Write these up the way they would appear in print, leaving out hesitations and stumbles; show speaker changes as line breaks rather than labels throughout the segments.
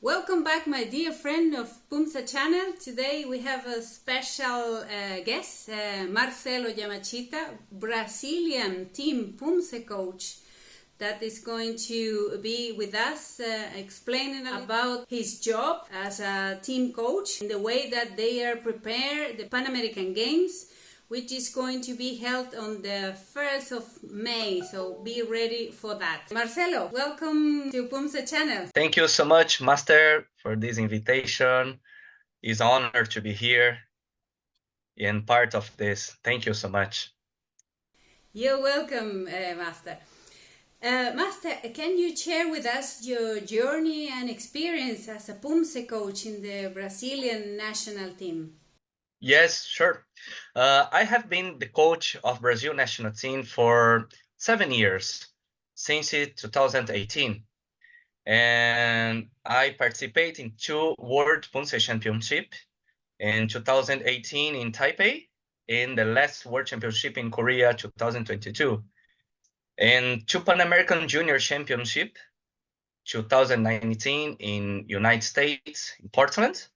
Welcome back, my dear friend of Poomsae Channel. Today we have a special guest, Marcelo Yamashita, Brazilian Team Poomsae coach, that is going to be with us explaining about his job as a team coach, in the way that they are prepared the Pan American Games, which is going to be held on the 1st of May, so be ready for that. Marcelo, welcome to Poomsae Channel.
Thank you so much, Master, for this invitation. It's an honor to be here and part of this. Thank you so much.
You're welcome, Master. Master, can you share with us your journey and experience as a Poomsae coach in the Brazilian national team?
Yes, sure. I have been the coach of Brazil national team for 7 years, since 2018. And I participate in 2 World Poomsae Championship in 2018 in Taipei, in the last World Championship in Korea 2022, and 2 Pan American Junior Championship 2019 in United States, in Portland,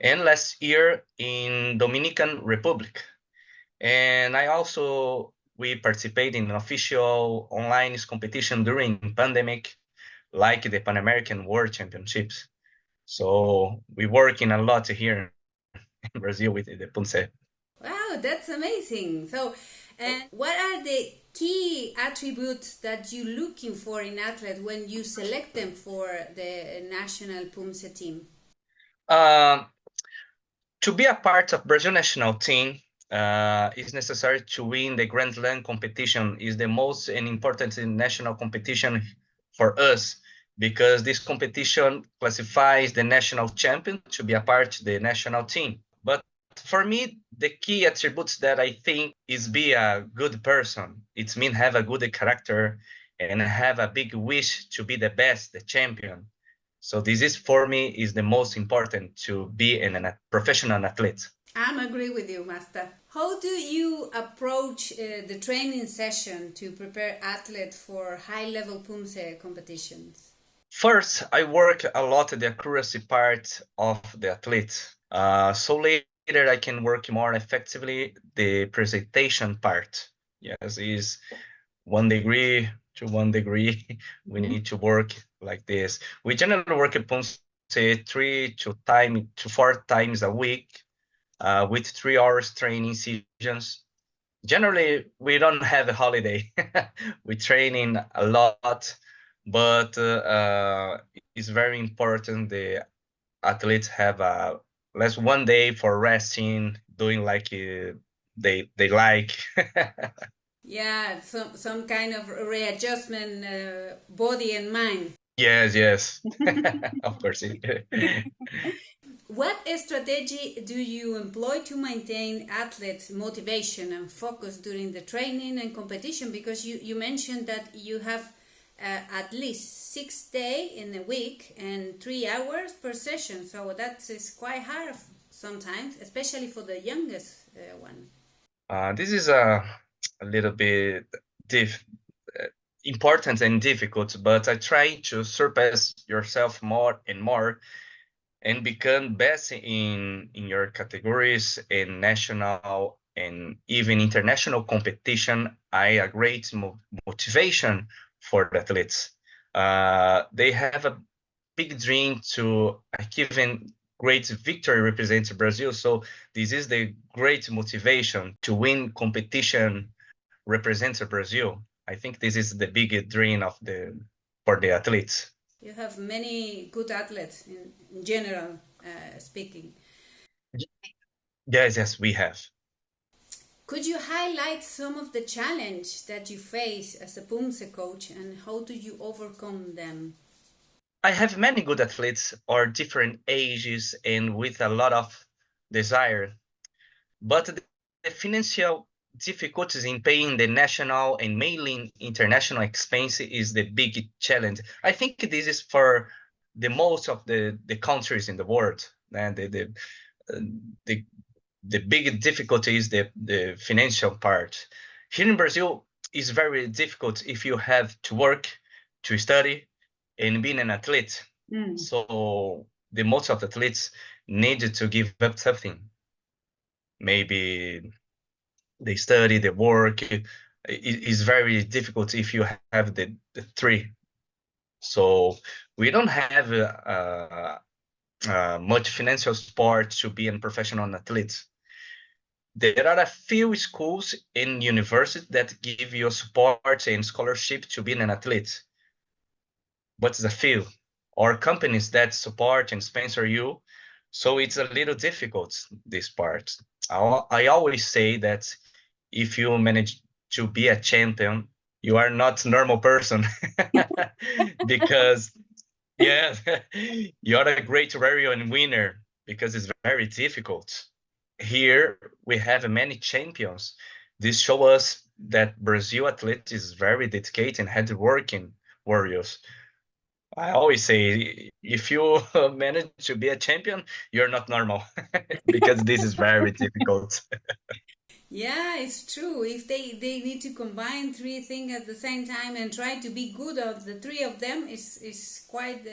and last year in Dominican Republic. And we participate in an official online competition during pandemic, like the Pan American World Championships. So we working a lot here in Brazil with the Poomsae.
Wow, that's amazing. So, and what are the key attributes that you're looking for in athletes when you select them for the national Poomsae team?
To be a part of Brazil national team, it's necessary to win the Grand Slam competition. Is the most and important national competition for us, because this competition classifies the national champion to be a part of the national team. But for me, the key attributes that I think is be a good person. It means have a good character and have a big wish to be the best, the champion. So this is, for me, is the most important to be a professional athlete.
I'm agree with you, Master. How do you approach the training session to prepare athletes for high-level Poomsae competitions?
First, I work a lot the accuracy part of the athlete. So later I can work more effectively the presentation part. Yes, is 1 degree to 1 degree. We need to work like this. We generally work at Poomsae 3 to 4 times a week, with 3 hours training sessions. Generally, we don't have a holiday. We training a lot, but it's very important the athletes have less 1 day for resting, doing like they like.
Yeah, some kind of readjustment, body and mind.
Yes, of course.
What strategy do you employ to maintain athletes' motivation and focus during the training and competition? Because you mentioned that you have at least 6 days in a week and 3 hours per session. So that is quite hard sometimes, especially for the youngest one.
This is a little bit important and difficult, but I try to surpass yourself more and more and become best in your categories in national and even international competition. A great motivation for the athletes. They have a big dream to achieve a great victory represent Brazil. So this is the great motivation to win competition represent Brazil. I think this is the big dream for the athletes.
You have many good athletes in general speaking.
Yes, we have.
Could you highlight some of the challenge that you face as a Poomsae coach and how do you overcome them?
I have many good athletes or different ages and with a lot of desire, but the financial difficulties in paying the national and mainly international expense is the big challenge. I think this is for the most of the countries in the world, and the big difficulty is the financial part. Here in Brazil, it's very difficult if you have to work, to study, and being an athlete. So the most of the athletes need to give up something. Maybe they study, they work. It's very difficult if you have the three. So we don't have much financial support to be a professional athlete. There are a few schools and universities that give you support and scholarship to be an athlete, but it's a few. Or companies that support and sponsor you. So it's a little difficult, this part. I always say that if you manage to be a champion, you are not a normal person because yeah, you're a great warrior and winner because it's very difficult. Here we have many champions. This shows us that Brazil athlete is very dedicated and hardworking warriors. I always say if you manage to be a champion, you're not normal because this is very difficult.
Yeah, it's true. If they need to combine three things at the same time and try to be good at the three of them, is quite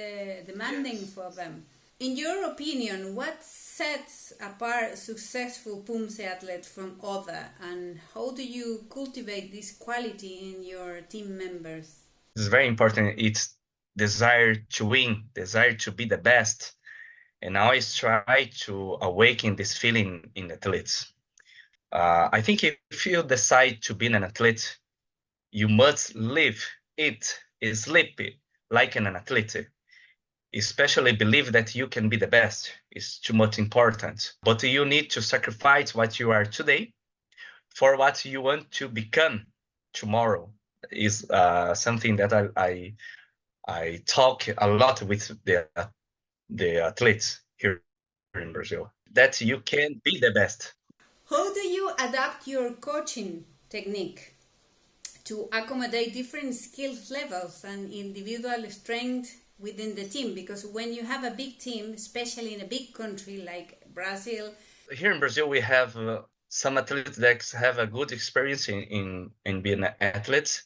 demanding for them. In your opinion, what sets apart successful Poomsae athlete from other, and how do you cultivate this quality in your team members?
It's very important. It's desire to win, desire to be the best, and I always try to awaken this feeling in athletes. I think if you decide to be an athlete, you must live, eat, sleep like an athlete. Especially believe that you can be the best is too much important. But you need to sacrifice what you are today for what you want to become tomorrow. Is something that I talk a lot with the athletes here in Brazil. That you can be the best.
How do you adapt your coaching technique to accommodate different skills levels and individual strength within the team? Because when you have a big team, especially in a big country like Brazil,
Here in Brazil, we have some athletes that have a good experience in being athletes,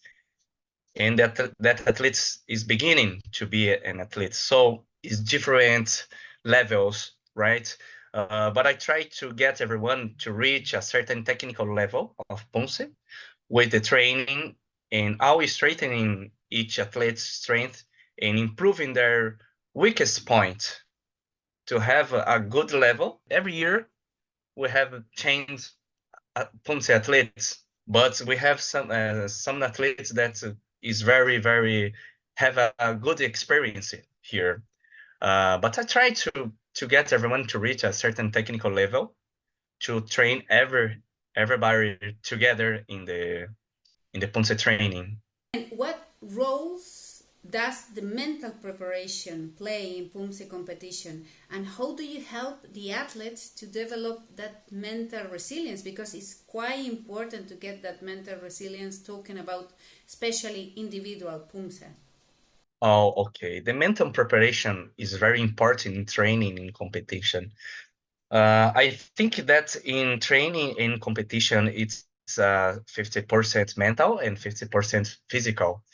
and that athlete is beginning to be an athlete. So it's different levels, right? But I try to get everyone to reach a certain technical level of Poomsae with the training and always strengthening each athlete's strength and improving their weakest point to have a good level. Every year we have changed Poomsae athletes, but we have some athletes that is very have a good experience here. But I try to get everyone to reach a certain technical level to train everybody together in the Poomsae training.
and what roles does the mental preparation play in Poomsae competition, and how do you help the athletes to develop that mental resilience? Because it's quite important to get that mental resilience, talking about especially individual Poomsae.
Oh, okay. The mental preparation is very important in training in competition. I think that in training in competition, it's 50% mental and 50% physical.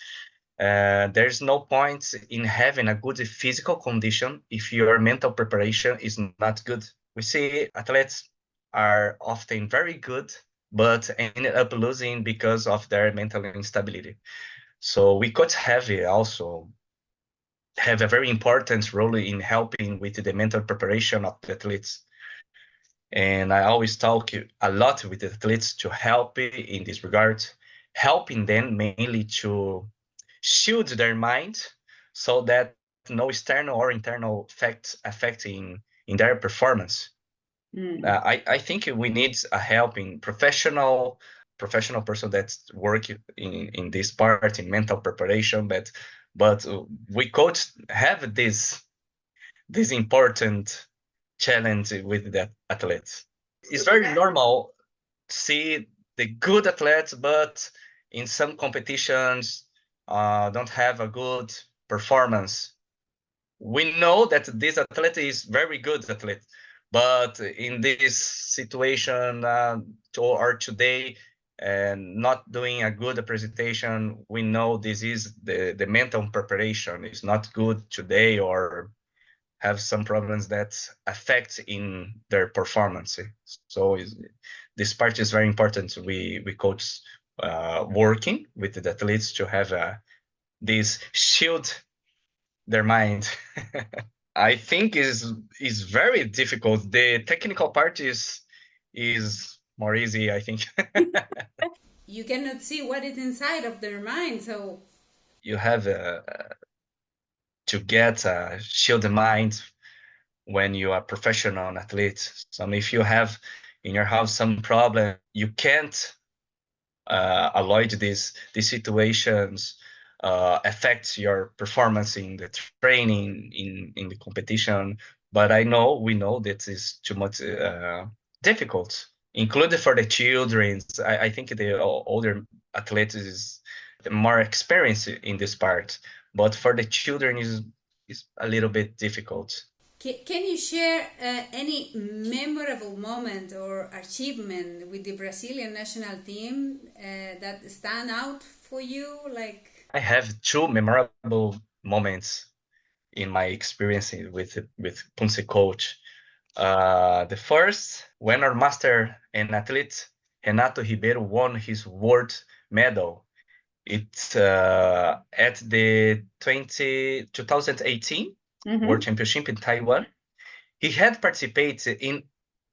There's no point in having a good physical condition if your mental preparation is not good. We see athletes are often very good, but end up losing because of their mental instability. So we could have also have a very important role in helping with the mental preparation of the athletes. And I always talk a lot with the athletes to help in this regard, helping them mainly to shield their mind so that no external or internal effects affecting in their performance. I think we need a helping professional person that work in this part in mental preparation, but we could have this important challenge with the athletes. It's very normal to see the good athletes, but in some competitions don't have a good performance. We know that this athlete is very good athlete, but in this situation or today, and not doing a good presentation, we know this is the mental preparation is not good today, or have some problems that affect in their performance. So this part is very important. We coach working with the athletes to have this shield their mind. I think is very difficult. The technical part is more easy, I think.
You cannot see what is inside of their mind, so
You have to get a shield mind when you are professional athlete. So if you have in your house some problem, you can't avoid these situations affect your performance in the training in the competition. But we know that is too much difficult, included for the children. I think the older athletes is more experienced in this part, but for the children is a little bit difficult.
can you share any memorable moment or achievement with the Brazilian national team that stand out for you? Like,
I have two memorable moments in my experience with Poomsae coach. The first, when our master and athlete Renato Ribeiro won his world medal. It's at the 2018 World
mm-hmm.
Championship in Taiwan. He had participated in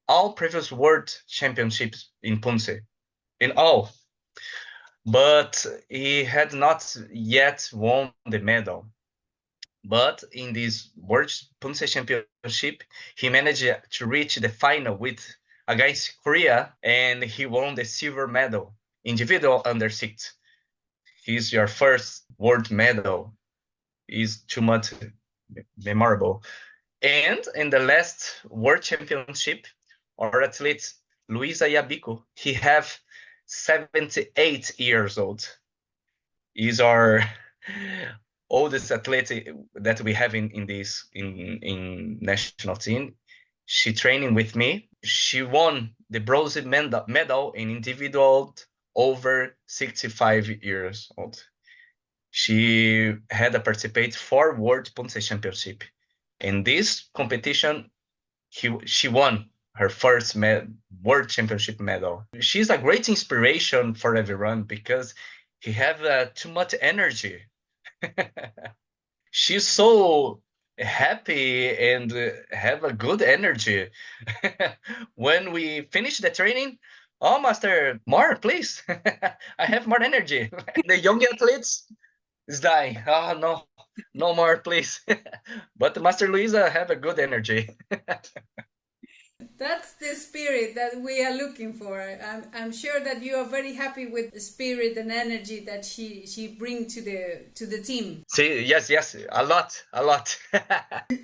all previous World Championships in Poomsae, in all, but he had not yet won the medal. But in this World Poomsae Championship, he managed to reach the final with against Korea, and he won the silver medal, individual under six. He's your first world medal. Is too much memorable. And in the last World Championship, our athlete Luisa Yabico, he have 78 years old. Is our oldest athlete that we have in this in national team. She training with me. She won the bronze medal in individual over 65 years old. She had to participate for World Poomsae Championship. In this competition, she won her first World Championship medal. She's a great inspiration for everyone because he have too much energy. She's so happy and have a good energy. When we finish the training, oh master, more please. I have more energy. The young athletes is dying. Oh no, no more please. But Master Luisa have a good energy.
That's the spirit that we are looking for. I'm sure that you are very happy with the spirit and energy that she brings to the team.
See, yes, a lot, a lot.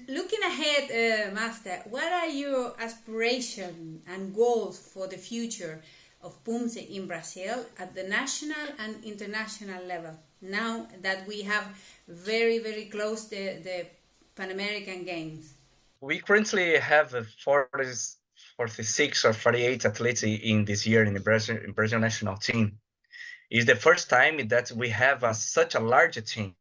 Looking ahead, Master, what are your aspirations and goals for the future of Poomsae in Brazil at the national and international level? Now that we have very close the Pan American Games.
We currently have 46 or 48 athletes in this year in the Brazil national team. It's the first time that we have such a large team.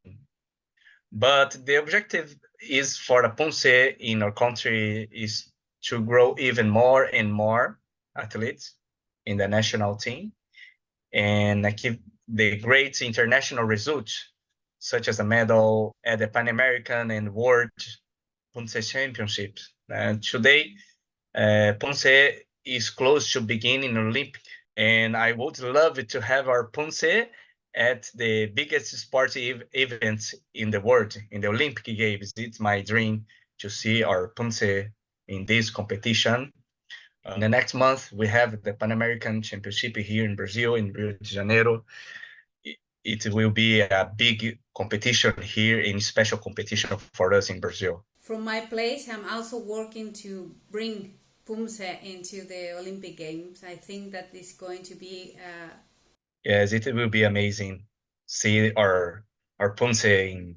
But the objective is for the Poomsae in our country is to grow even more and more athletes in the national team and achieve the great international results, such as a medal at the Pan American and World Poomsae Championships. And today, Poomsae is close to beginning Olympic, and I would love to have our Poomsae at the biggest sports event in the world, in the Olympic Games. It's my dream to see our Poomsae in this competition. In the next month, we have the Pan American Championship here in Brazil, in Rio de Janeiro. It will be a big competition here, and special competition for us in Brazil.
From my place, I'm also working to bring Poomsae into the Olympic Games. I think that is going to be.
Yes, it will be amazing. See our Poomsae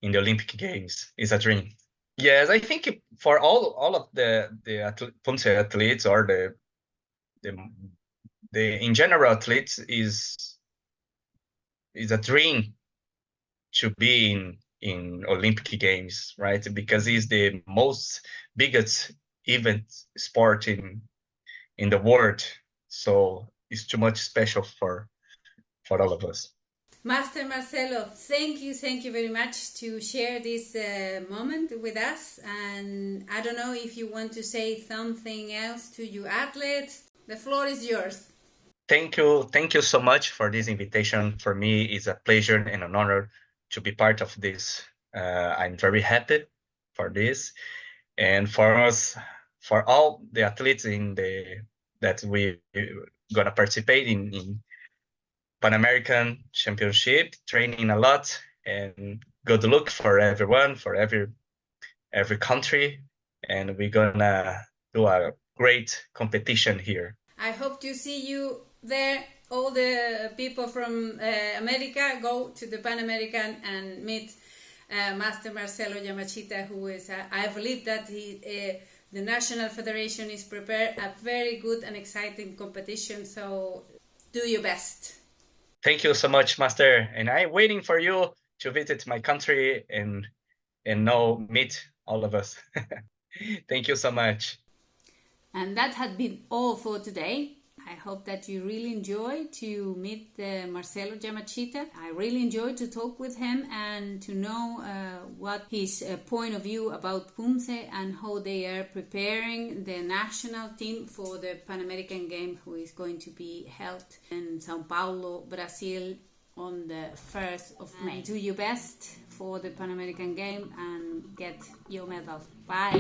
in the Olympic Games is a dream. Yes, I think for all of the Poomsae athletes or the in general athletes is a dream to be in Olympic Games, right? Because it's the most biggest event sport in the world. So it's too much special for all of us.
Master Marcelo, thank you very much to share this moment with us. And I don't know if you want to say something else to your athletes. The floor is yours.
Thank you so much for this invitation. For me, it's a pleasure and an honor to be part of this. I'm very happy for this, and for us, for all the athletes that we gonna participate in Pan American Championship, training a lot, and good luck for everyone, for every country, and we're gonna do a great competition here.
I hope to see you there. All the people from America go to the Pan American and meet Master Marcelo Yamashita, who is, I believe that the National Federation is prepared a very good and exciting competition. So do your best.
Thank you so much, Master. And I'm waiting for you to visit my country and now meet all of us. Thank you so much.
And that had been all for today. I hope that you really enjoyed to meet Marcelo Yamashita. I really enjoyed to talk with him and to know what his point of view about Poomsae and how they are preparing the national team for the Pan American game, who is going to be held in Sao Paulo, Brazil on the 1st of May. Do your best for the Pan American game and get your medal. Bye.